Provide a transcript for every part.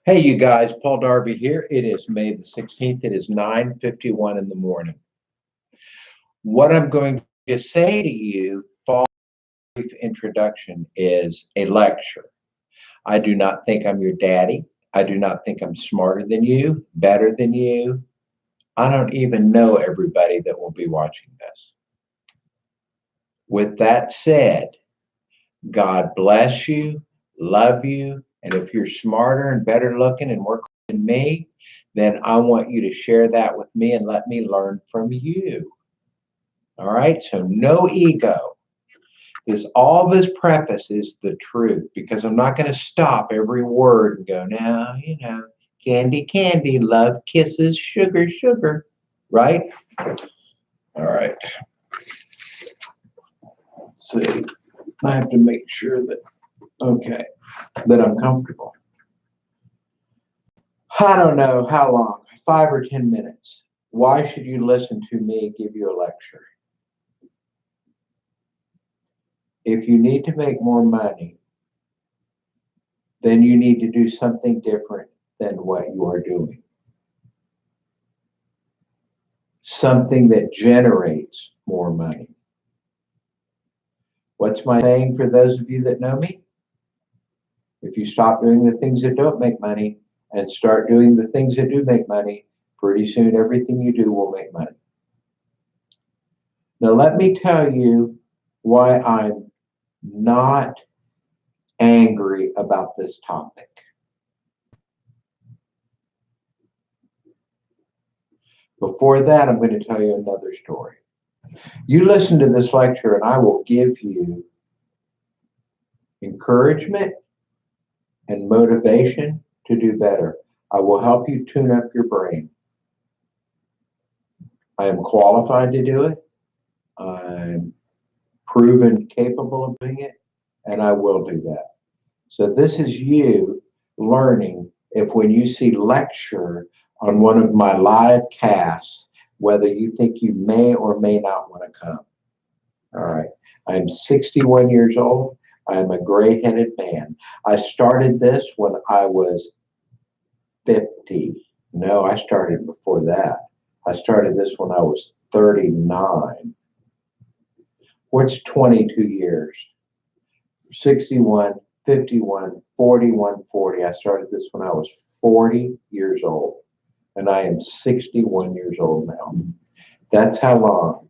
Hey, you guys, Paul Darby here. It is May the 16th. It is 9:51 in the morning. What I'm going to say to you, fall brief introduction, is a lecture. I do not think I'm your daddy. I do not think I'm smarter than you, better than you. I don't even know everybody that will be watching this. With that said, God bless you, love you, and if you're smarter and better looking and more than me, then I want you to share that with me and let me learn from you. All right, so no ego. All this preface is the truth because I'm not going to stop every word and go, now, candy, candy, love, kisses, sugar, sugar, right? All right. Let's see. I have to make sure that, okay, that I'm comfortable. I don't know how long, 5 or 10 minutes. Why should you listen to me give you a lecture? If you need to make more money, then you need to do something different than what you are doing. Something that generates more money. What's my saying for those of you that know me? If you stop doing the things that don't make money and start doing the things that do make money, pretty soon everything you do will make money. Now let me tell you why I'm not angry about this topic. Before that, I'm going to tell you another story. You listen to this lecture and I will give you encouragement and motivation to do better. I will help you tune up your brain. I am qualified to do it. I'm proven capable of doing it, and I will do that. So this is you learning if when you see lecture on one of my live casts, whether you think you may or may not want to come. All right. I'm 61 years old. I am a gray-headed man. I started this when I was 50. No, I started before that. I started this when I was 39. What's 22 years? 61, 51, 41, 40. I started this when I was 40 years old, and I am 61 years old now. That's how long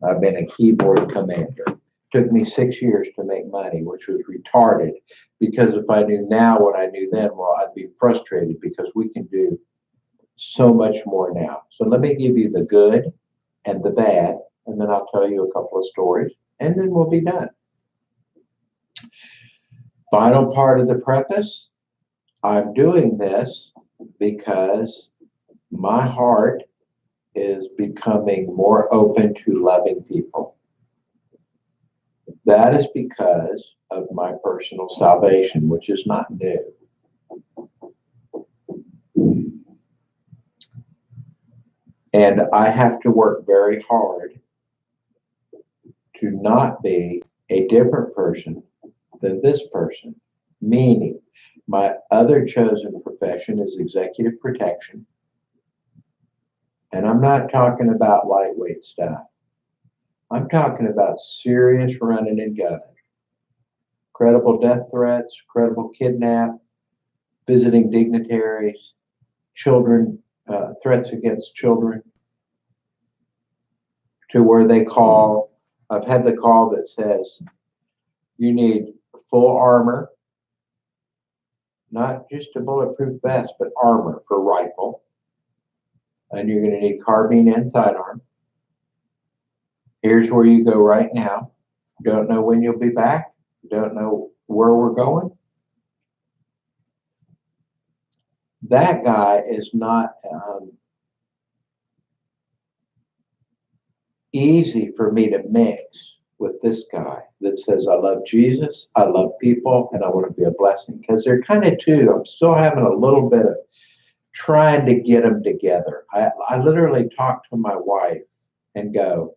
I've been a keyboard commander. Took me 6 years to make money, which was retarded, because if I knew now what I knew then, well, I'd be frustrated because we can do so much more now. So let me give you the good and the bad, and then I'll tell you a couple of stories, and then we'll be done. Final part of the preface, I'm doing this because my heart is becoming more open to loving people. That is because of my personal salvation, which is not new. And I have to work very hard to not be a different person than this person. Meaning, my other chosen profession is executive protection. And I'm not talking about lightweight stuff. I'm talking about serious running and gunning. Credible death threats, credible kidnap, visiting dignitaries, children, threats against children, to where they call. I've had the call that says, you need full armor, not just a bulletproof vest, but armor for rifle. And you're going to need carbine and sidearm. Here's where you go right now. Don't know when you'll be back. Don't know where we're going. That guy is not easy for me to mix with this guy that says, I love Jesus, I love people, and I want to be a blessing. Because they're kind of two. I'm still having a little bit of trying to get them together. I literally talk to my wife and go,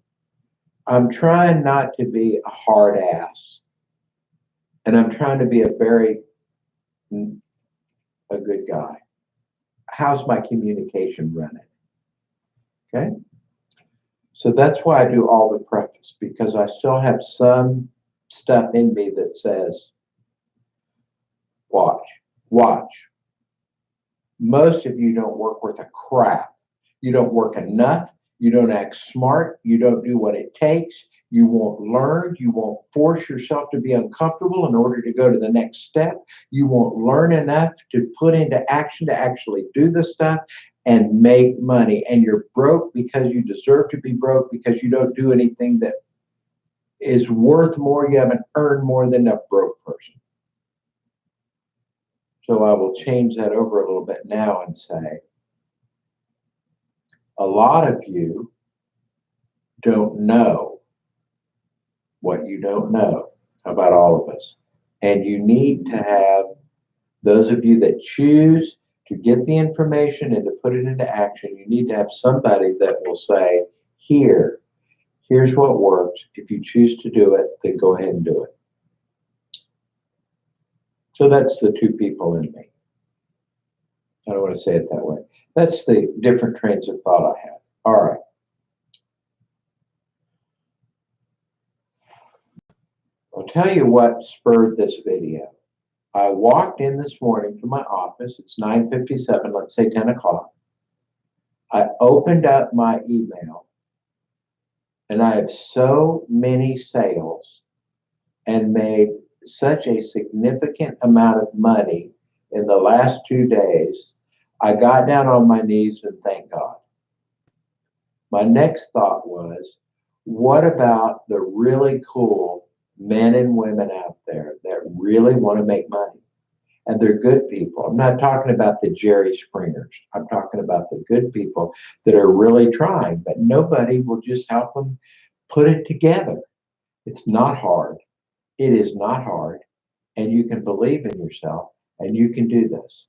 I'm trying not to be a hard ass. And I'm trying to be a very a good guy? How's my communication running? Okay. So that's why I do all the preface, because I still have some stuff in me that says, watch, watch. Most of you don't work worth a crap. You don't work enough. You don't act smart. You don't do what it takes. You won't learn. You won't force yourself to be uncomfortable in order to go to the next step. You won't learn enough to put into action to actually do the stuff and make money. And you're broke because you deserve to be broke, because you don't do anything that is worth more. You haven't earned more than a broke person. So I will change that over a little bit now and say, a lot of you don't know what you don't know about all of us. And you need to have, those of you that choose to get the information and to put it into action, you need to have somebody that will say, here's what works. If you choose to do it, then go ahead and do it. So that's the two people in me. I don't want to say it that way. That's the different trains of thought I had. All right. I'll tell you what spurred this video. I walked in this morning to my office. It's 9:57, let's say 10 o'clock. I opened up my email, and I have so many sales and made such a significant amount of money in the last 2 days. I got down on my knees and thanked God. My next thought was, what about the really cool men and women out there that really want to make money? And they're good people. I'm not talking about the Jerry Springers. I'm talking about the good people that are really trying, but nobody will just help them put it together. It's not hard. It is not hard. And you can believe in yourself, and you can do this.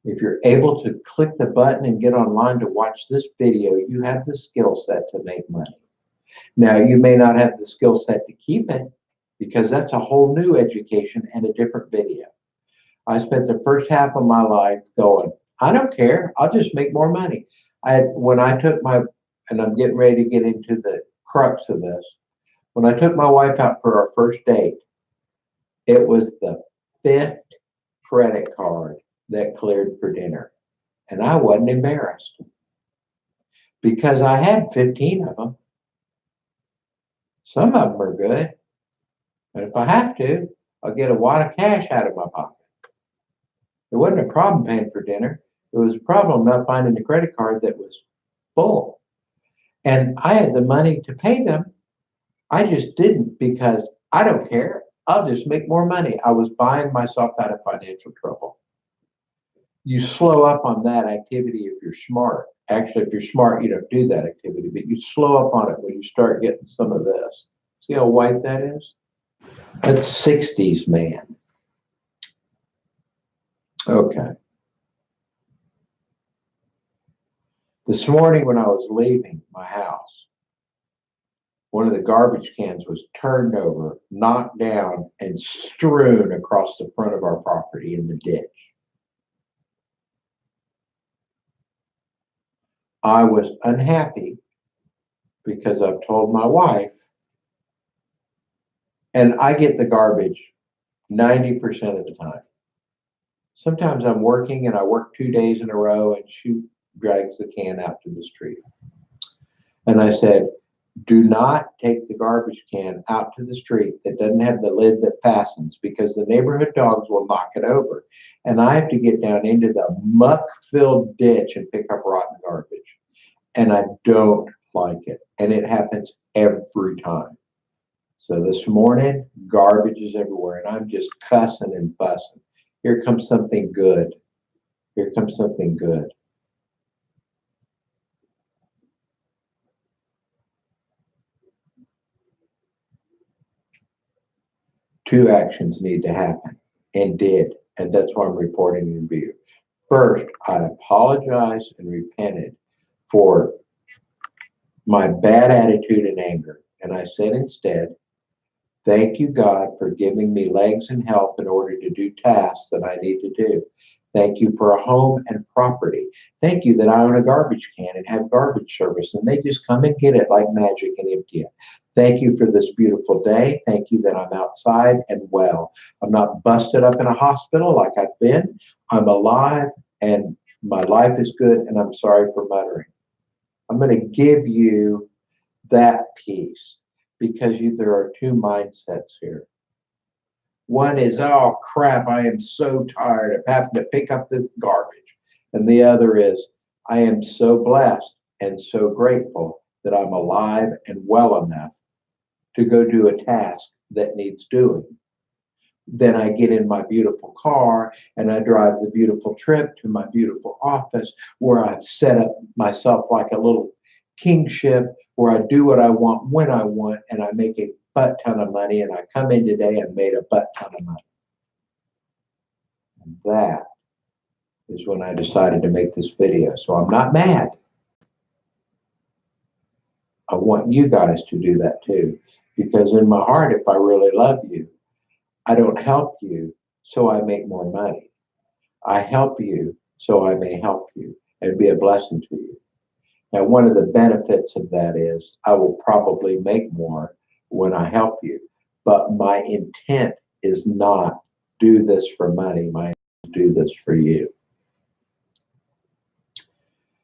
If you're able to click the button and get online to watch this video, you have the skill set to make money. Now, you may not have the skill set to keep it, because that's a whole new education and a different video. I spent the first half of my life going, I don't care, I'll just make more money. When I took my, and I'm getting ready to get into the crux of this, when I took my wife out for our first date, it was the 5th credit card that cleared for dinner. And I wasn't embarrassed, because I had 15 of them. Some of them are good, but if I have to, I'll get a wad of cash out of my pocket. It wasn't a problem paying for dinner. It was a problem not finding the credit card that was full. And I had the money to pay them. I just didn't, because I don't care. I'll just make more money. I was buying myself out of financial trouble. You slow up on that activity if you're smart. Actually, if you're smart, you don't do that activity, but you slow up on it when you start getting some of this. See how white that is? That's 60s, man. Okay. This morning when I was leaving my house, one of the garbage cans was turned over, knocked down, and strewn across the front of our property in the ditch. I was unhappy because I've told my wife, and I get the garbage 90% of the time. Sometimes I'm working and I work 2 days in a row, and she drags the can out to the street. And I said, do not take the garbage can out to the street that doesn't have the lid that fastens, because the neighborhood dogs will knock it over. And I have to get down into the muck-filled ditch and pick up rotten garbage. And I don't like it. And it happens every time. So this morning, garbage is everywhere, and I'm just cussing and fussing. Here comes something good. Here comes something good. Two actions need to happen, and did, and that's why I'm reporting in view. First, I apologized and repented for my bad attitude and anger, and I said instead Thank you, God, for giving me legs and health in order to do tasks that I need to do. Thank you for a home and property. Thank you that I own a garbage can and have garbage service, and they just come and get it like magic and empty it. Thank you for this beautiful day. Thank you that I'm outside and well. I'm not busted up in a hospital like I've been. I'm alive and my life is good, and I'm sorry for muttering. I'm going to give you that peace because there are two mindsets here. One is, oh crap, I am so tired of having to pick up this garbage. And the other is, I am so blessed and so grateful that I'm alive and well enough to go do a task that needs doing. Then I get in my beautiful car and I drive the beautiful trip to my beautiful office where I've set up myself like a little kingship where I do what I want when I want and I make a butt ton of money, and I come in today and made a butt ton of money. And that is when I decided to make this video. So I'm not mad. I want you guys to do that too, because in my heart, if I really love you, I don't help you so I make more money. I help you so I may help you and be a blessing to you. Now, one of the benefits of that is I will probably make more when I help you, but my intent is not do this for money. My intent is do this for you.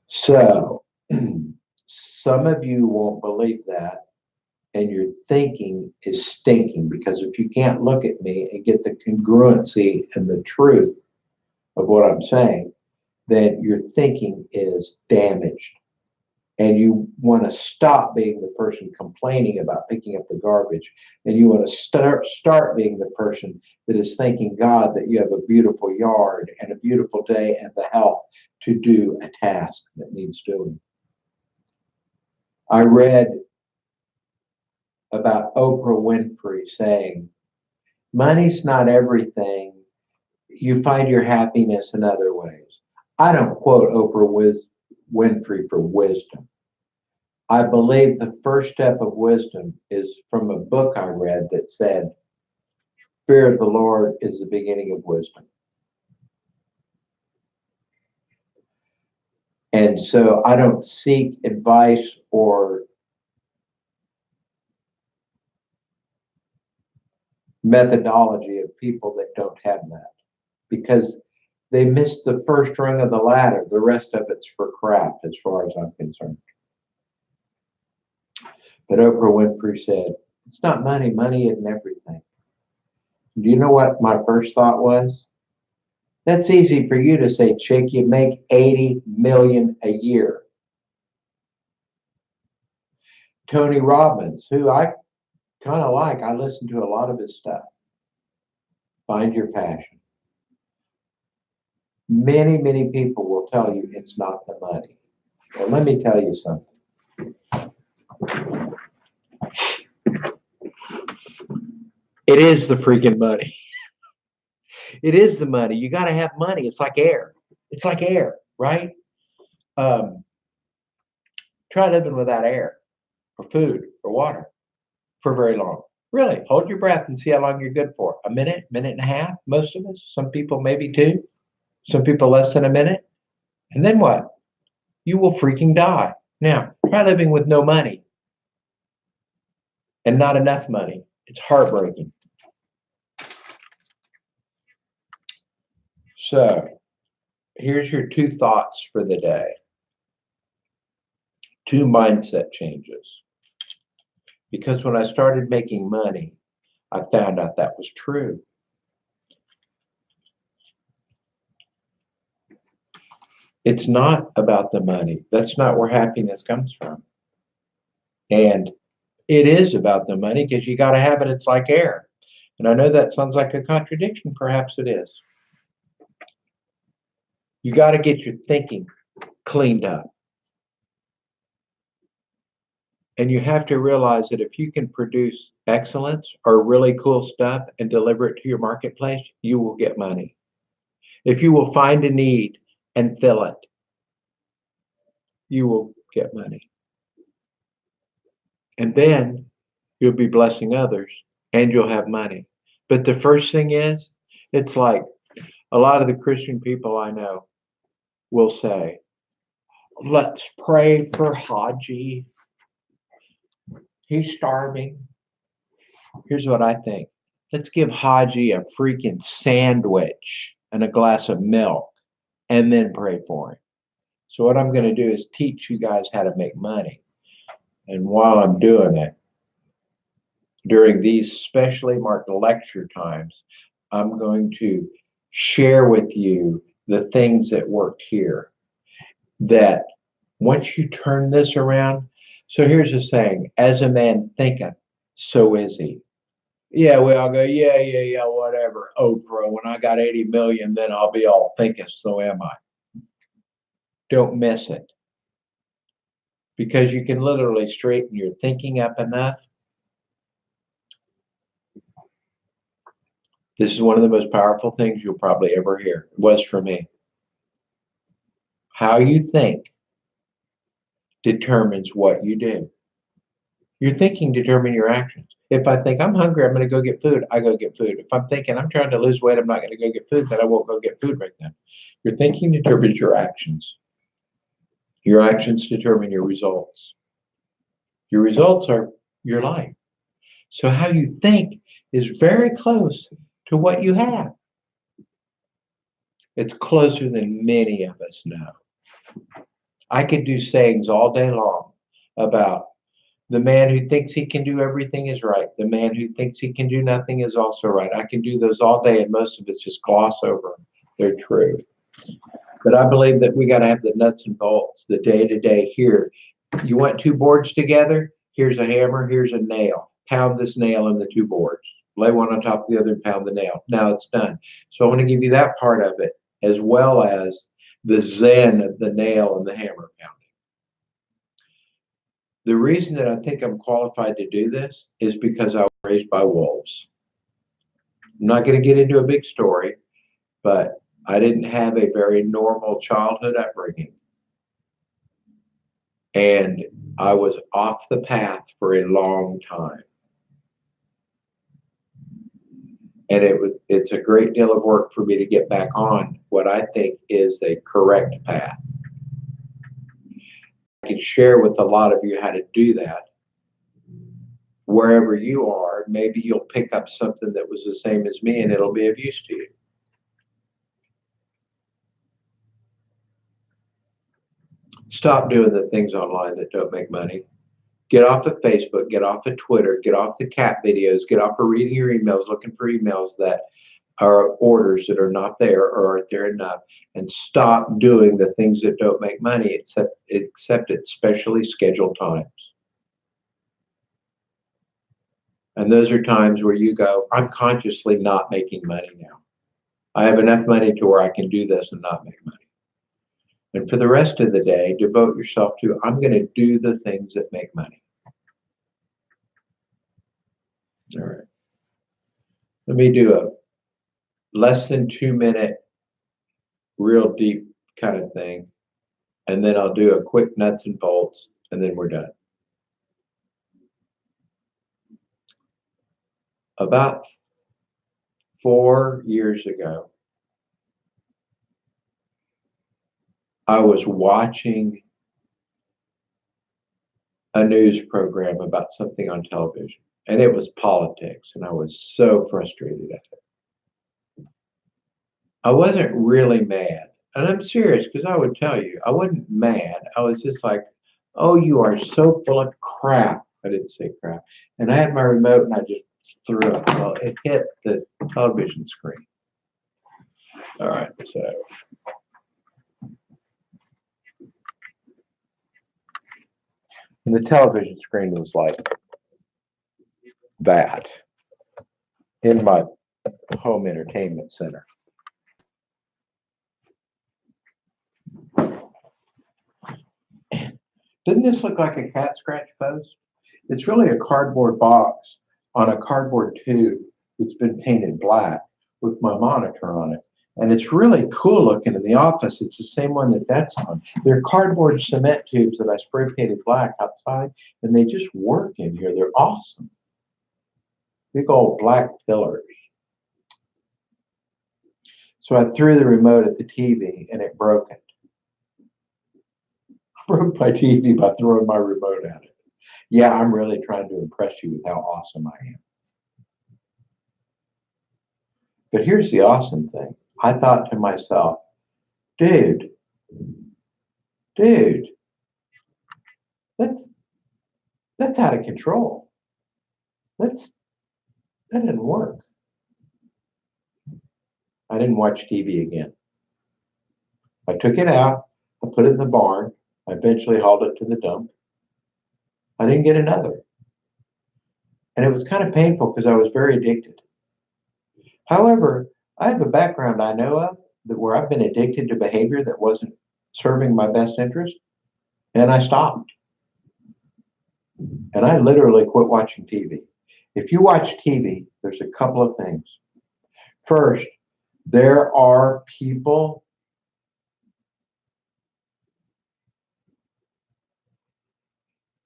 So some of you won't believe that, and your thinking is stinking, because if you can't look at me and get the congruency and the truth of what I'm saying, then your thinking is damaged. And you want to stop being the person complaining about picking up the garbage, and you want to start being the person that is thanking God that you have a beautiful yard and a beautiful day and the health to do a task that needs doing. I read about Oprah Winfrey saying, money's not everything. You find your happiness in other ways. I don't quote Oprah Winfrey for wisdom. I believe the first step of wisdom is from a book I read that said, fear of the Lord is the beginning of wisdom. And so I don't seek advice or methodology of people that don't have that, because they missed the first rung of the ladder. The rest of it's for crap as far as I'm concerned. But Oprah Winfrey said, it's not money. Money isn't everything. Do you know what my first thought was? That's easy for you to say, chick. You make 80 million a year. Tony Robbins, who I kind of like, I listen to a lot of his stuff. Find your passion. Many, many people will tell you it's not the money. Well, let me tell you something. It is the freaking money. It is the money. You got to have money. It's like air. It's like air, right? Try living without air or food or water for very long. Really, hold your breath and see how long you're good for. A minute, minute and a half, most of us. Some people maybe two. Some people less than a minute. And then what? You will freaking die. Now, try living with no money and not enough money. It's heartbreaking. So, here's your two thoughts for the day. Two mindset changes. Because when I started making money, I found out that was true. It's not about the money. That's not where happiness comes from. And it is about the money because you got to have it. It's like air. And I know that sounds like a contradiction. Perhaps it is. You got to get your thinking cleaned up. And you have to realize that if you can produce excellence or really cool stuff and deliver it to your marketplace, you will get money. If you will find a need and fill it, you will get money. And then you'll be blessing others and you'll have money. But the first thing is, it's like a lot of the Christian people I know will say, let's pray for Haji. He's starving. Here's what I think. Let's give Haji a freaking sandwich and a glass of milk and then pray for him. So what I'm going to do is teach you guys how to make money. And while I'm doing it, during these specially marked lecture times, I'm going to share with you the things that worked here. That once you turn this around, so here's the saying, as a man thinketh, so is he. Yeah, we all go, yeah, whatever. Oprah, when I got 80 million, then I'll be all thinketh, so am I. Don't miss it. Because you can literally straighten your thinking up enough. This is one of the most powerful things you'll probably ever hear. It was for me. How you think determines what you do. Your thinking determines your actions. If I think I'm hungry, I'm going to go get food, I go get food. If I'm thinking I'm trying to lose weight, I'm not going to go get food, then I won't go get food right then. Your thinking determines your actions. Your actions determine your results. Your results are your life. So how you think is very close to what you have. It's closer than many of us know. I could do sayings all day long about the man who thinks he can do everything is right. The man who thinks he can do nothing is also right. I can do those all day, and most of it's just gloss over them. They're true. But I believe that we got to have the nuts and bolts, the day-to-day here. You want two boards together? Here's a hammer, here's a nail. Pound this nail in the two boards. Lay one on top of the other and pound the nail. Now it's done. So I want to give you that part of it, as well as the zen of the nail and the hammer pounding. The reason that I think I'm qualified to do this is because I was raised by wolves. I'm not going to get into a big story, but I didn't have a very normal childhood upbringing. And I was off the path for a long time. And it's a great deal of work for me to get back on what I think is a correct path. I can share with a lot of you how to do that. Wherever you are, maybe you'll pick up something that was the same as me and it'll be of use to you. Stop doing the things online that don't make money. Get off of Facebook, get off of Twitter, get off the cat videos, get off of reading your emails, looking for emails that are orders that are not there or aren't there enough, and stop doing the things that don't make money except at specially scheduled times. And those are times where you go, I'm consciously not making money now. I have enough money to where I can do this and not make money. And for the rest of the day, devote yourself to, I'm going to do the things that make money. All right. Let me do a less than 2 minute, real deep kind of thing. And then I'll do a quick nuts and bolts, and then we're done. About 4 years ago, I was watching a news program about something on television, and it was politics, and I was so frustrated at it. I wasn't really mad, and I'm serious because I would tell you, I wasn't mad. I was just like, oh, you are so full of crap. I didn't say crap. And I had my remote, and I just threw it. Well, it hit the television screen. All right, so. And the television screen was like that in my home entertainment center. Didn't this look like a cat scratch post? It's really a cardboard box on a cardboard tube that's been painted black with my monitor on it. And it's really cool looking in the office. It's the same one that's on. They're cardboard cement tubes that I spray painted black outside, and they just work in here. They're awesome. big old black pillars. So I threw the remote at the TV and it broke it. I broke my TV by throwing my remote at it. Yeah, I'm really trying to impress you with how awesome I am. But here's the awesome thing. I thought to myself, dude, that's out of control. That didn't work. I didn't watch TV again. I took it out, I put it in the barn, I eventually hauled it to the dump. I didn't get another. And it was kind of painful because I was very addicted. However, I have a background I know of that where I've been addicted to behavior that wasn't serving my best interest, and I stopped. And I literally quit watching TV. If you watch TV, there's a couple of things. First, there are people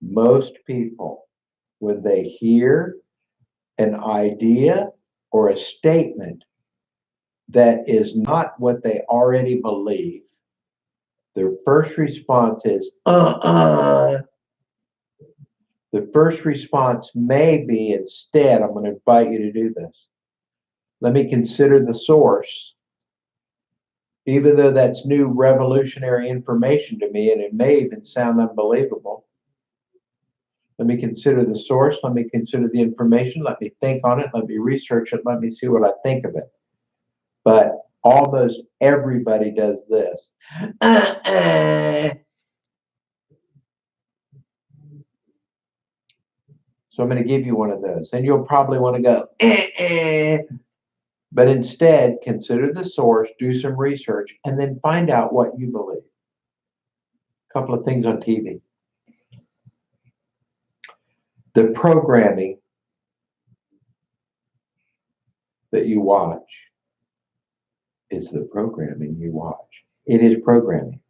most people, when they hear an idea or a statement that is not what they already believe, their first response is, The first response may be, instead, I'm going to invite you to do this. Let me consider the source. Even though that's new revolutionary information to me, and it may even sound unbelievable. Let me consider the source. Let me consider the information. Let me think on it. Let me research it. Let me see what I think of it. But almost everybody does this. So I'm going to give you one of those. And you'll probably want to go, But instead, consider the source, do some research, and then find out what you believe. A couple of things on TV. The programming that you watch is the programming you watch. It is programming.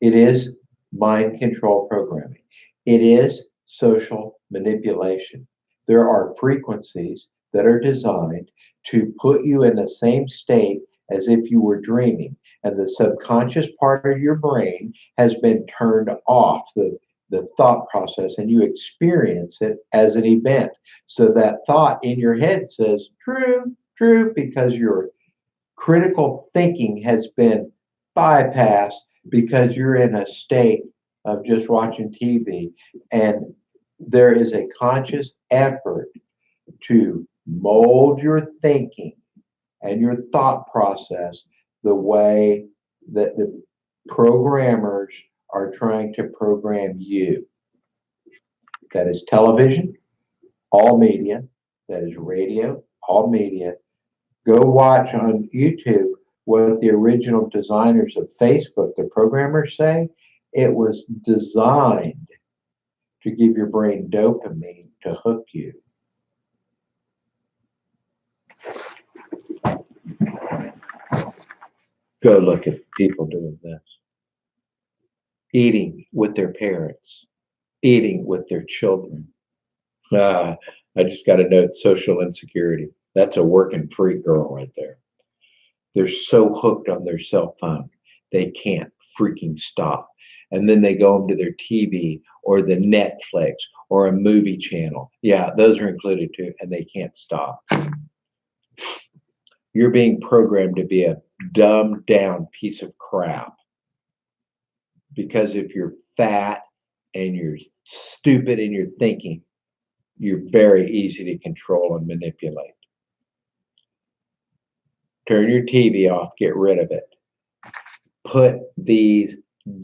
It is mind control programming. It is social manipulation. There are frequencies that are designed to put you in the same state as if you were dreaming, and the subconscious part of your brain has been turned off, the thought process, and you experience it as an event. So that thought in your head says, true, true, because your critical thinking has been bypassed because you're in a state of just watching TV. And there is a conscious effort to mold your thinking and your thought process the way that the programmers are trying to program you. That is television, all media. That is radio, all media. Go watch on YouTube what the original designers of Facebook, the programmers, say. It was designed to give your brain dopamine to hook you. Go look at people doing this. Eating with their parents, eating with their children. I just got to note social insecurity. That's a working freak girl right there. They're so hooked on their cell phone, they can't freaking stop. And then they go into their TV or the Netflix or a movie channel. Yeah, those are included too, and they can't stop. You're being programmed to be a dumbed down piece of crap. Because if you're fat and you're stupid in your thinking, you're very easy to control and manipulate. Turn your TV off, get rid of it. Put these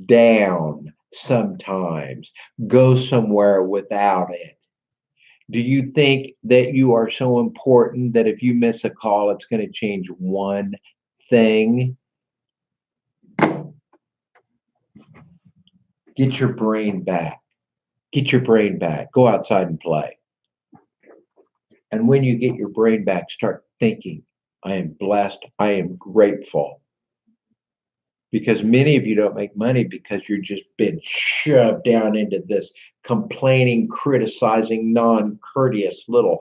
down sometimes. Go somewhere without it. Do you think that you are so important that if you miss a call, it's going to change one thing? Get your brain back. Get your brain back. Go outside and play. And when you get your brain back, start thinking, I am blessed. I am grateful. Because many of you don't make money because you're just been shoved down into this complaining, criticizing, non-courteous little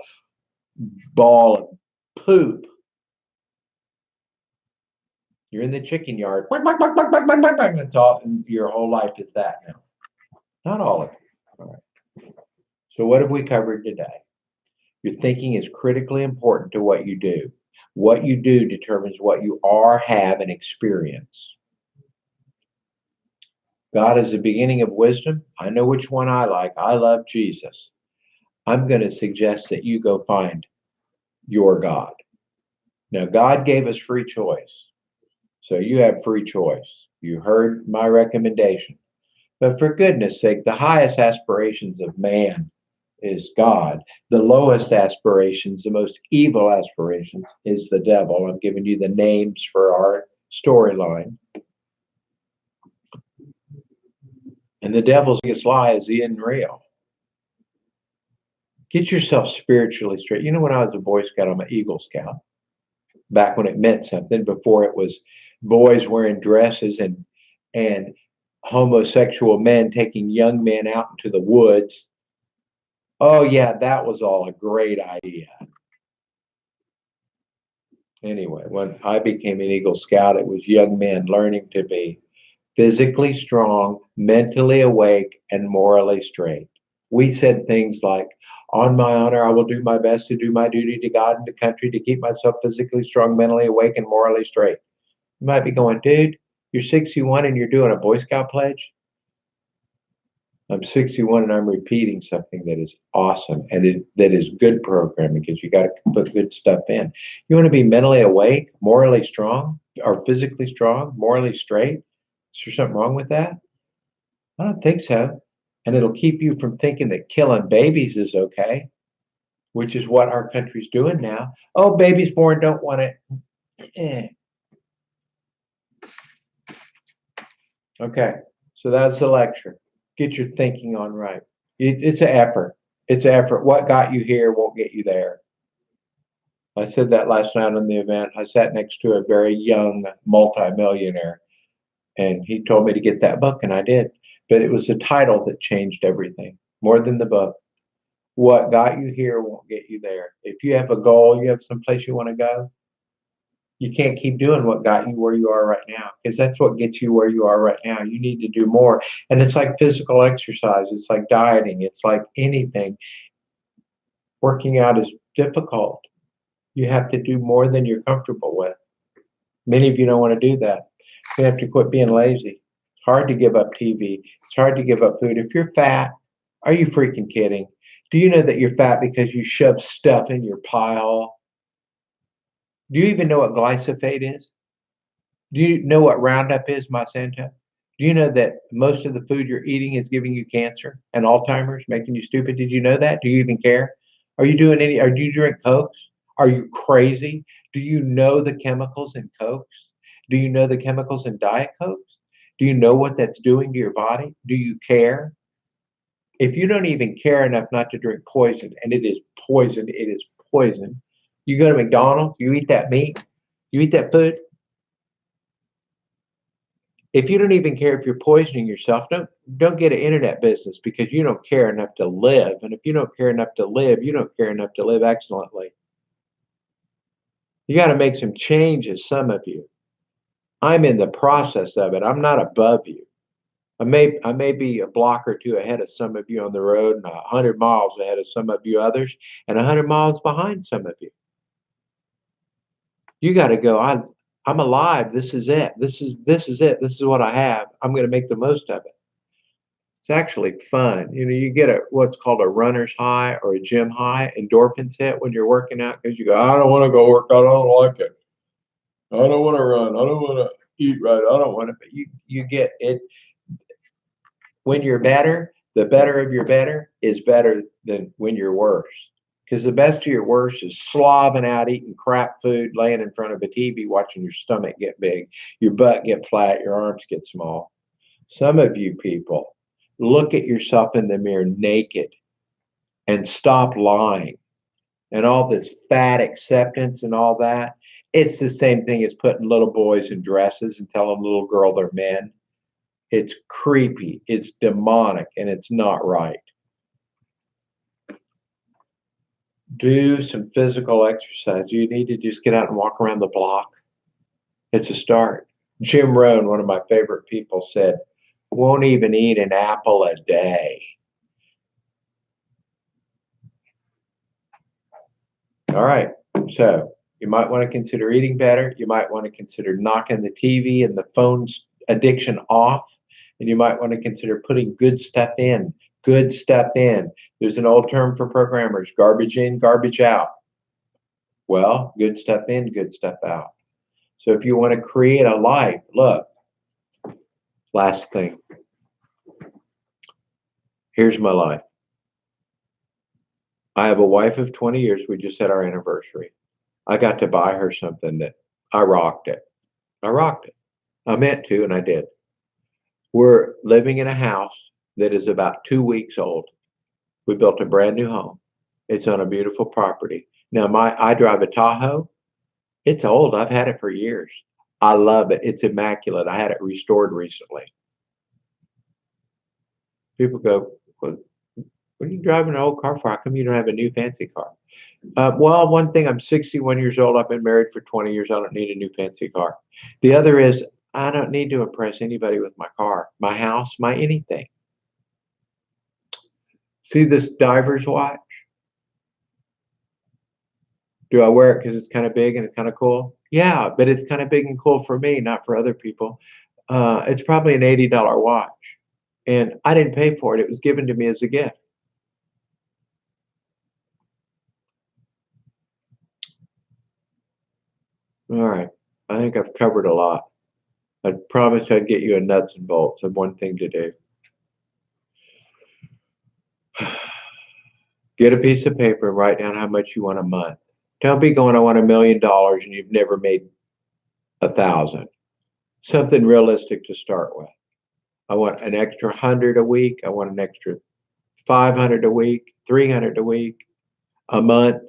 ball of poop. You're in the chicken yard. That's all. And your whole life is that now. Not all of it. All right. So what have we covered today? Your thinking is critically important to what you do. What you do determines what you are, have, and experience. God is the beginning of wisdom. I know which one I like. I love Jesus. I'm going to suggest that you go find your God. Now, God gave us free choice. So you have free choice. You heard my recommendation. But for goodness sake, the highest aspirations of man is God. The lowest aspirations, the most evil aspirations, is the devil. I'm giving you the names for our storyline. And the devil's biggest lie is he isn't real. Get yourself spiritually straight. You know, when I was a Boy Scout, I'm an Eagle Scout. Back when it meant something, before it was boys wearing dresses and homosexual men taking young men out into the woods. Oh yeah, that was all a great idea. Anyway, when I became an Eagle Scout, it was young men learning to be physically strong, mentally awake, and morally straight. We said things like, on my honor, I will do my best to do my duty to God and to country to keep myself physically strong, mentally awake, and morally straight. You might be going, dude, you're 61 and you're doing a Boy Scout pledge? I'm 61 and I'm repeating something that is awesome and that is good programming because you got to put good stuff in. You want to be mentally awake, morally strong, or physically strong, morally straight? Is there something wrong with that? I don't think so. And it'll keep you from thinking that killing babies is okay, which is what our country's doing now. Oh, babies born don't want it. Eh. Okay, so that's the lecture. Get your thinking on right. It's an effort. It's an effort. What got you here won't get you there. I said that last night on the event. I sat next to a very young multimillionaire, and he told me to get that book, and I did. But it was the title that changed everything, more than the book. What got you here won't get you there. If you have a goal, you have some place you want to go, you can't keep doing what got you where you are right now because that's what gets you where you are right now. You need to do more. And it's like physical exercise, it's like dieting, it's like anything. Working out is difficult. You have to do more than you're comfortable with. Many of you don't want to do that. You have to quit being lazy. It's hard to give up TV. It's hard to give up food. If you're fat, are you freaking kidding? Do you know that you're fat because you shove stuff in your pile? Do you even know what glyphosate is? Do you know what Roundup is, Monsanto? Do you know that most of the food you're eating is giving you cancer and Alzheimer's, making you stupid? Did you know that? Do you even care? Are you doing any, or do you drink Cokes? Are you crazy? Do you know the chemicals in Cokes? Do you know the chemicals in Diet Cokes? Do you know what that's doing to your body? Do you care? If you don't even care enough not to drink poison, and it is poison, it is poison. You go to McDonald's, you eat that meat, you eat that food, if you don't even care if you're poisoning yourself, don't get an internet business because you don't care enough to live. And if you don't care enough to live, you don't care enough to live excellently. You got to make some changes, some of you. I'm in the process of it. I'm not above you. I may be a block or two ahead of some of you on the road and 100 miles ahead of some of you others and 100 miles behind some of you. You got to go, I'm alive. This is it. This is it. This is what I have. I'm going to make the most of it. It's actually fun. You know, you get what's called a runner's high or a gym high. Endorphins hit when you're working out because you go, I don't want to go work out. I don't like it. I don't want to run. I don't want to eat right. I don't want to. But you get it when you're better. The better of your better is better than when you're worse. Because the best of your worst is slobbing out, eating crap food, laying in front of a TV, watching your stomach get big, your butt get flat, your arms get small. Some of you people look at yourself in the mirror naked and stop lying and all this fat acceptance and all that. It's the same thing as putting little boys in dresses and telling a little girl they're men. It's creepy, it's demonic, and it's not right. do some physical exercise. You need to just get out and walk around the block. It's a start. Jim Rohn, one of my favorite people, said, won't even eat an apple a day. All right. So you might want to consider eating better. You might want to consider knocking the TV and the phone's addiction off. And you might want to consider putting good stuff in. Good stuff in. There's an old term for programmers, garbage in, garbage out. Well, good stuff in, good stuff out. So if you want to create a life, look, last thing. Here's my life. I have a wife of 20 years. We just had our anniversary. I got to buy her something that I rocked it. I rocked it. I meant to, and I did. We're living in a house that is about 2 weeks old. We built a brand new home. It's on a beautiful property. Now, I drive a Tahoe. It's old. I've had it for years. I love it. It's immaculate. I had it restored recently. People go, well, what are you driving an old car for? How come you don't have a new fancy car? Well, one thing, I'm 61 years old. I've been married for 20 years. I don't need a new fancy car. The other is, I don't need to impress anybody with my car, my house, my anything. See this diver's watch? Do I wear it because it's kind of big and it's kind of cool? Yeah, but it's kind of big and cool for me, not for other people. It's probably an $80 watch. And I didn't pay for it. It was given to me as a gift. All right. I think I've covered a lot. I promised I'd get you a nuts and bolts of one thing to do. Get a piece of paper and write down how much you want a month. Don't be going, I want $1 million and you've never made 1,000. Something realistic to start with. I want an extra 100 a week. I want an extra 500 a week, 300 a week, a month,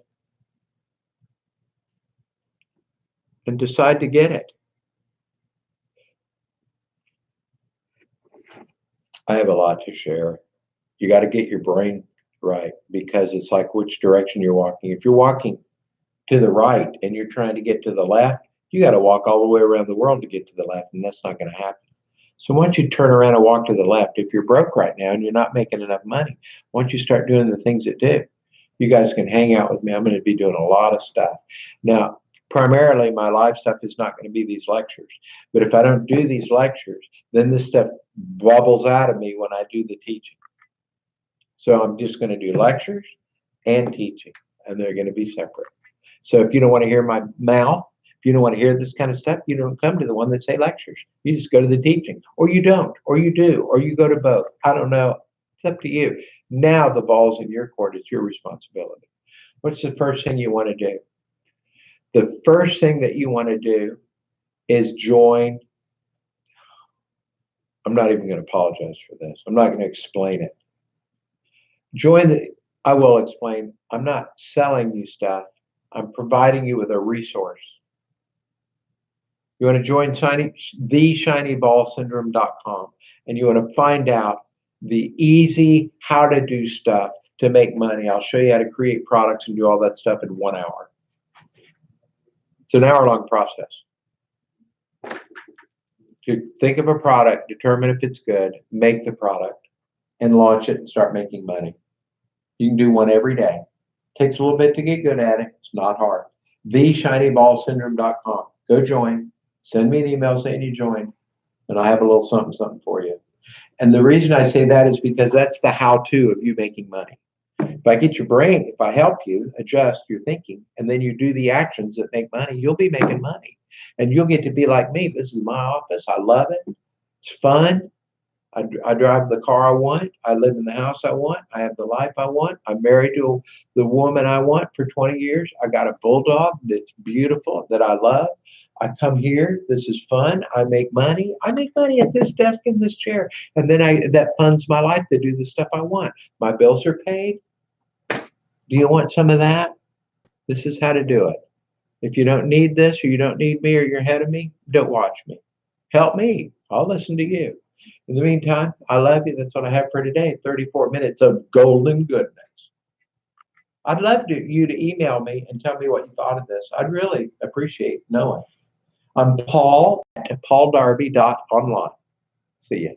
and decide to get it. I have a lot to share. You got to get your brain right because it's like which direction you're walking. If you're walking to the right and you're trying to get to the left, you got to walk all the way around the world to get to the left, and that's not going to happen. So once you turn around and walk to the left, if you're broke right now and you're not making enough money, once you start doing the things that do, you guys can hang out with me. I'm going to be doing a lot of stuff. Now, primarily my live stuff is not going to be these lectures. But if I don't do these lectures, then this stuff bubbles out of me when I do the teaching. So I'm just going to do lectures and teaching, and they're going to be separate. So if you don't want to hear my mouth, if you don't want to hear this kind of stuff, you don't come to the one that say lectures. You just go to the teaching, or you don't, or you do, or you go to both. I don't know. It's up to you. Now the ball's in your court. It's your responsibility. What's the first thing you want to do? The first thing that you want to do is join. I'm not even going to apologize for this. I'm not going to explain it. I will explain. I'm not selling you stuff. I'm providing you with a resource. You want to join theshinyballsyndrome.com, and you want to find out the easy how to do stuff to make money. I'll show you how to create products and do all that stuff in 1 hour. It's an hour-long process. To think of a product, determine if it's good, make the product, and launch it and start making money. You can do one every day. Takes a little bit to get good at it. It's not hard. theshinyballsyndrome.com. Go join. Send me an email saying you joined, and I have a little something for you. And the reason I say that is because that's the how-to of you making money. If I get your brain, if I help you adjust your thinking, and then you do the actions that make money, you'll be making money. And you'll get to be like me. This is my office. I love it. It's fun. I drive the car I want. I live in the house I want. I have the life I want. I'm married to the woman I want for 20 years. I got a bulldog that's beautiful, that I love. I come here. This is fun. I make money. I make money at this desk in this chair. And then that funds my life to do the stuff I want. My bills are paid. Do you want some of that? This is how to do it. If you don't need this, or you don't need me, or you're ahead of me, don't watch me. Help me. I'll listen to you. In the meantime, I love you. That's what I have for today. 34 minutes of golden goodness. I'd love you to email me and tell me what you thought of this. I'd really appreciate knowing. I'm Paul at pauldarby.online. See ya.